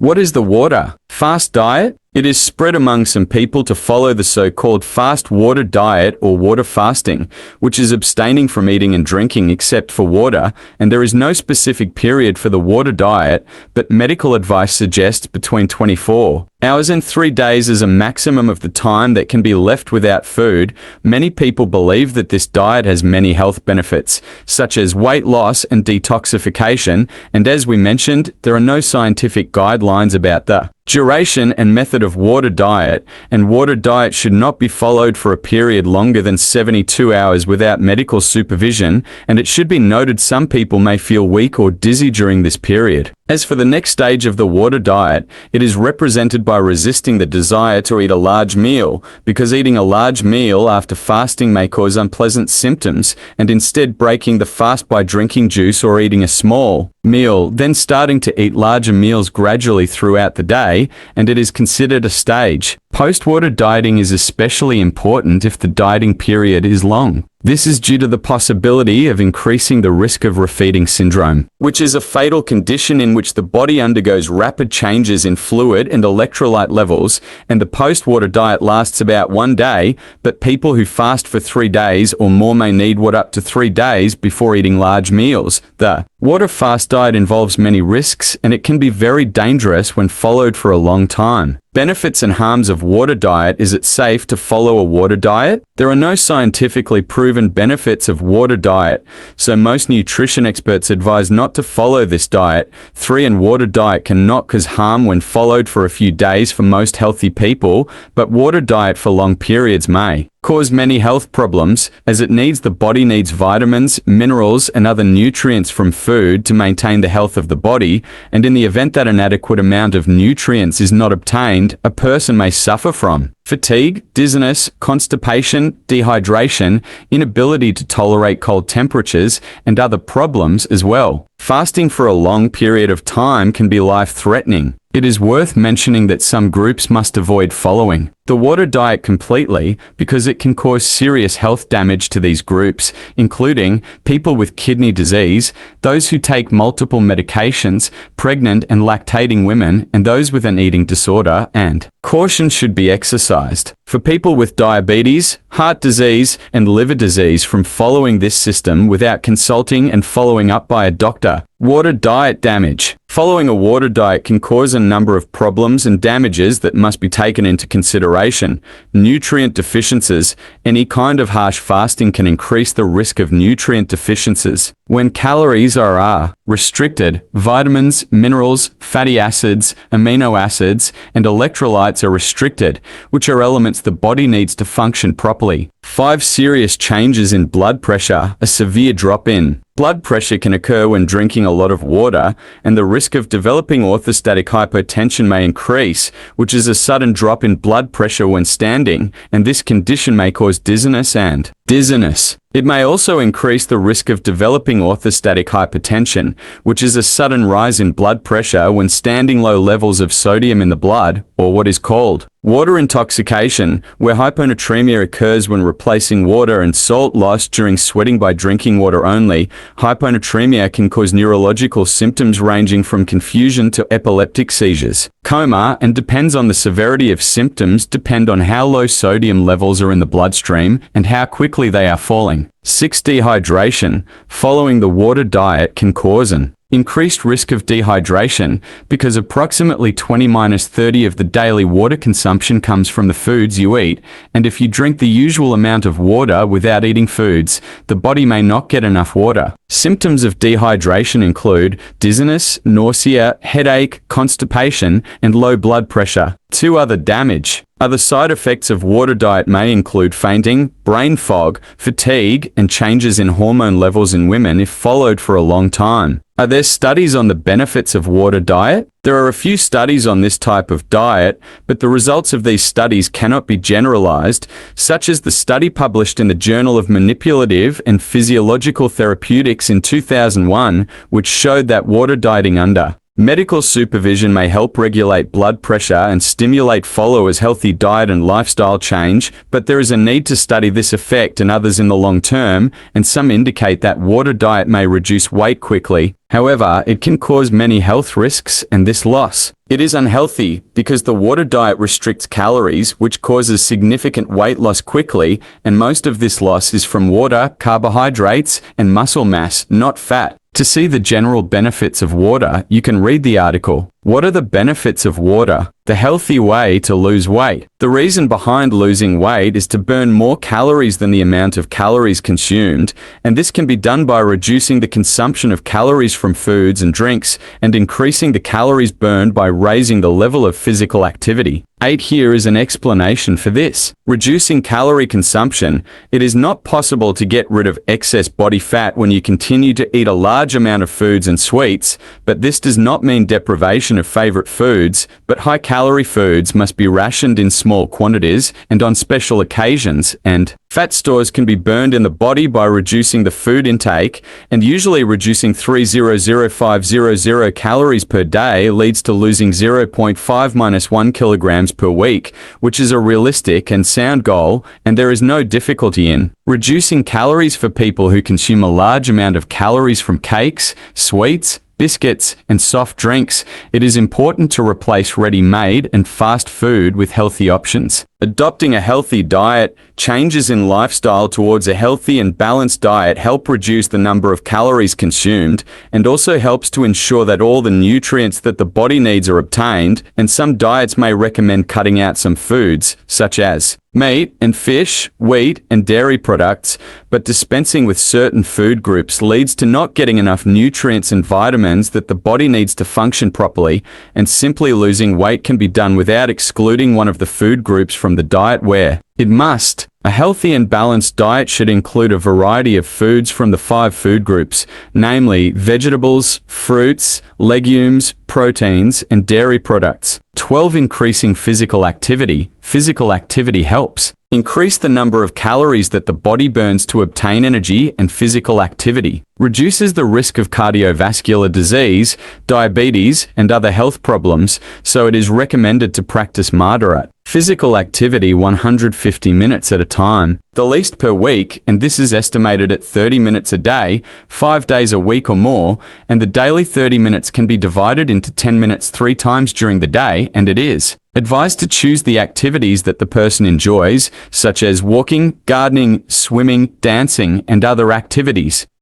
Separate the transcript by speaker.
Speaker 1: What is the water fast diet? It is spread among some people to follow the so-called fast water diet or water fasting, which is abstaining from eating and drinking except for water, and there is no specific period for the water diet, but medical advice suggests between 24 hours and 3 days as a maximum of the time that can be left without food. Many people believe that this diet has many health benefits, such as weight loss and detoxification, and as we mentioned, there are no scientific guidelines about the duration and method of water diet, and water diet should not be followed for a period longer than 72 hours without medical supervision, and it should be noted some people may feel weak or dizzy during this period. As for the next stage of the water diet, it is represented by resisting the desire to eat a large meal, because eating a large meal after fasting may cause unpleasant symptoms, and instead breaking the fast by drinking juice or eating a small meal, then starting to eat larger meals gradually throughout the day, and it is considered a stage. Post-water dieting is especially important if the dieting period is long. This is due to the possibility of increasing the risk of refeeding syndrome, which is a fatal condition in which the body undergoes rapid changes in fluid and electrolyte levels, and the post-water diet lasts about 1 day, but people who fast for 3 days or more may need up to 3 days before eating large meals. The water fast diet involves many risks, and it can be very dangerous when followed for a long time. Benefits and harms of water diet. Is it safe to follow a water diet? There are no scientifically proven benefits of water diet, so most nutrition experts advise not to follow this diet. 3 and water diet cannot cause harm when followed for a few days for most healthy people, but water diet for long periods may cause many health problems, as the body needs vitamins, minerals, and other nutrients from food to maintain the health of the body, and in the event that an adequate amount of nutrients is not obtained, a person may suffer from fatigue, dizziness, constipation, dehydration, inability to tolerate cold temperatures, and other problems as well. Fasting for a long period of time can be life-threatening. It is worth mentioning that some groups must avoid following the water diet completely because it can cause serious health damage to these groups, including people with kidney disease, those who take multiple medications, pregnant and lactating women, and those with an eating disorder, and caution should be exercised for people with diabetes, heart disease, and liver disease from following this system without consulting and following up by a doctor. Water diet damage. Following a water diet can cause a number of problems and damages that must be taken into consideration. Nutrient deficiencies. Any kind of harsh fasting can increase the risk of nutrient deficiencies. When calories are restricted, vitamins, minerals, fatty acids, amino acids, and electrolytes are restricted, which are elements the body needs to function properly. 5 serious changes in blood pressure. A severe drop in blood pressure can occur when drinking a lot of water, and the risk of developing orthostatic hypotension may increase, which is a sudden drop in blood pressure when standing, and this condition may cause dizziness and dizziness. It may also increase the risk of developing orthostatic hypotension, which is a sudden rise in blood pressure when standing. Low levels of sodium in the blood, or what is called water intoxication, where hyponatremia occurs when replacing water and salt loss during sweating by drinking water only. Hyponatremia can cause neurological symptoms ranging from confusion to epileptic seizures. Coma, and depends on the severity of symptoms, depend on how low sodium levels are in the bloodstream and how quickly they are falling. 6. Dehydration. Following the water diet can cause an increased risk of dehydration because approximately 20–30 of the daily water consumption comes from the foods you eat, and if you drink the usual amount of water without eating foods, the body may not get enough water. Symptoms of dehydration include dizziness, nausea, headache, constipation, and low blood pressure. 2. Other damage. Other side effects of water diet may include fainting, brain fog, fatigue, and changes in hormone levels in women if followed for a long time. Are there studies on the benefits of water diet? There are a few studies on this type of diet, but the results of these studies cannot be generalized, such as the study published in the Journal of Manipulative and Physiological Therapeutics in 2001, which showed that water dieting under Medical supervision may help regulate blood pressure and stimulate followers' healthy diet and lifestyle change, but there is a need to study this effect and others in the long term, and some indicate that water diet may reduce weight quickly. However, it can cause many health risks and this loss. It is unhealthy because the water diet restricts calories, which causes significant weight loss quickly, and most of this loss is from water, carbohydrates, and muscle mass, not fat. To see the general benefits of water, you can read the article, "What are the benefits of water? The healthy way to lose weight." The reason behind losing weight is to burn more calories than the amount of calories consumed, and this can be done by reducing the consumption of calories from foods and drinks and increasing the calories burned by raising the level of physical activity. 8 here is an explanation for this. Reducing calorie consumption. It is not possible to get rid of excess body fat when you continue to eat a large amount of foods and sweets, but this does not mean deprivation of favorite foods, but high-calorie foods must be rationed in small quantities and on special occasions, and fat stores can be burned in the body by reducing the food intake, and usually reducing 300,500 calories per day leads to losing 0.5-1 kilograms per week, which is a realistic and sound goal, and there is no difficulty in reducing calories for people who consume a large amount of calories from cakes, sweets, biscuits, and soft drinks. It is important to replace ready-made and fast food with healthy options. Adopting a healthy diet. Changes in lifestyle towards a healthy and balanced diet help reduce the number of calories consumed and also helps to ensure that all the nutrients that the body needs are obtained, and some diets may recommend cutting out some foods, such as meat and fish, wheat and dairy products, but dispensing with certain food groups leads to not getting enough nutrients and vitamins that the body needs to function properly, and simply losing weight can be done without excluding one of the food groups from the diet where it must. A healthy and balanced diet should include a variety of foods from the 5 food groups, namely vegetables, fruits, legumes, proteins, and dairy products. 12. Increasing physical activity. Physical activity helps increase the number of calories that the body burns to obtain energy, and physical activity reduces the risk of cardiovascular disease, diabetes, and other health problems, so it is recommended to practice moderate physical activity 150 minutes at a time, the least per week, and this is estimated at 30 minutes a day, 5 days a week or more, and the daily 30 minutes can be divided into 10 minutes 3 times during the day, and it is advised to choose the activities that the person enjoys, such as walking, gardening, swimming, dancing, and other activities.